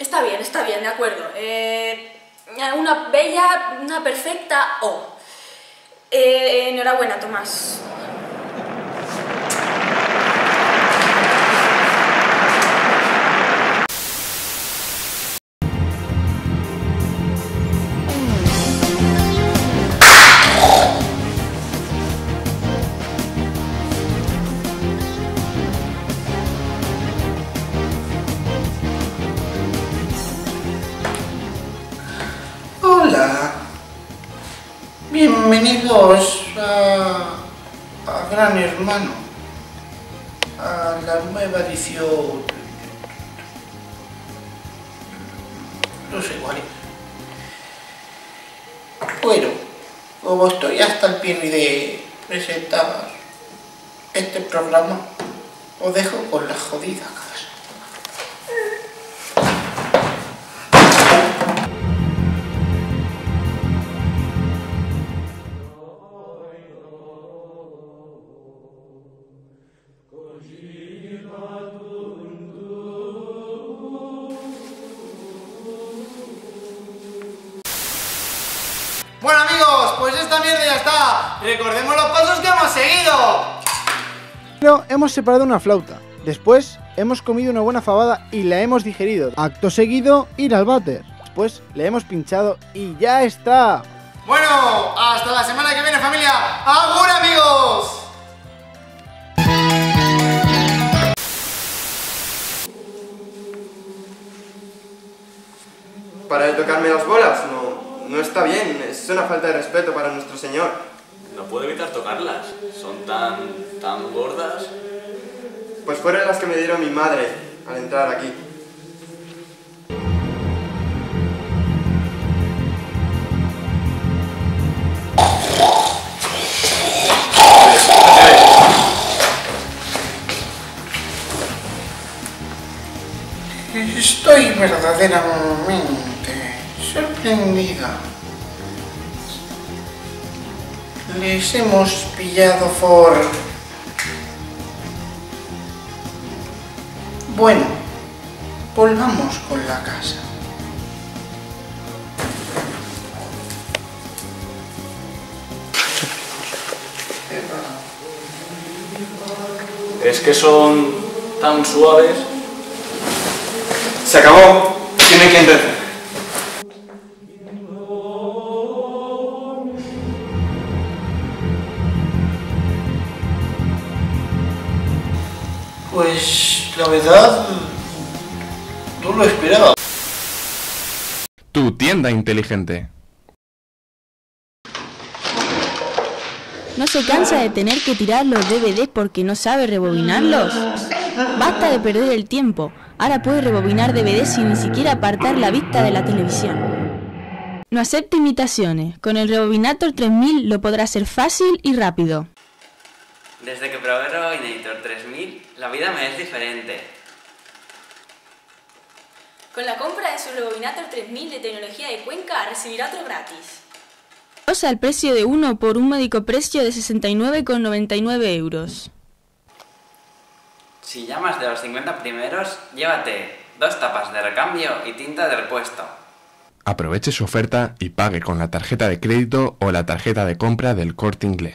Está bien, de acuerdo. Una bella, una perfecta O. Enhorabuena, Tomás. Hola, bienvenidos a Gran Hermano, a la nueva edición, no sé cuál es. Bueno, como estoy hasta el pie de presentar este programa, os dejo con la jodida casa. Bueno amigos, pues esta mierda ya está. Recordemos los pasos que hemos seguido. Primero hemos separado una flauta, después hemos comido una buena fabada y la hemos digerido. Acto seguido, ir al váter. Después le hemos pinchado y ya está. Bueno, hasta la semana que viene familia. ¡Agur amigos! ¿Para de tocarme las bolas? No está bien, es una falta de respeto para nuestro Señor. No puedo evitar tocarlas, son tan gordas. Pues fueron las que me dieron mi madre al entrar aquí. Estoy verdaderamente sorprendida. Les hemos pillado por... Bueno, volvamos con la casa. Es que son tan suaves. Se acabó, tiene que entrar. Pues la verdad, no lo esperaba. Tu tienda inteligente. ¿No se cansa de tener que tirar los DVDs porque no sabe rebobinarlos? Basta de perder el tiempo. Ahora puede rebobinar DVDs sin ni siquiera apartar la vista de la televisión. No acepte imitaciones. Con el Rebobinator 3000 lo podrá hacer fácil y rápido. Desde que probé Rebobinator 3000, la vida me es diferente. Con la compra de su Rebobinator 3000 de tecnología de Cuenca recibirá otro gratis. Dos al precio de uno por un módico precio de 69,99 euros. Si llamas de los 50 primeros, llévate 2 tapas de recambio y tinta de repuesto. Aproveche su oferta y pague con la tarjeta de crédito o la tarjeta de compra del Corte Inglés.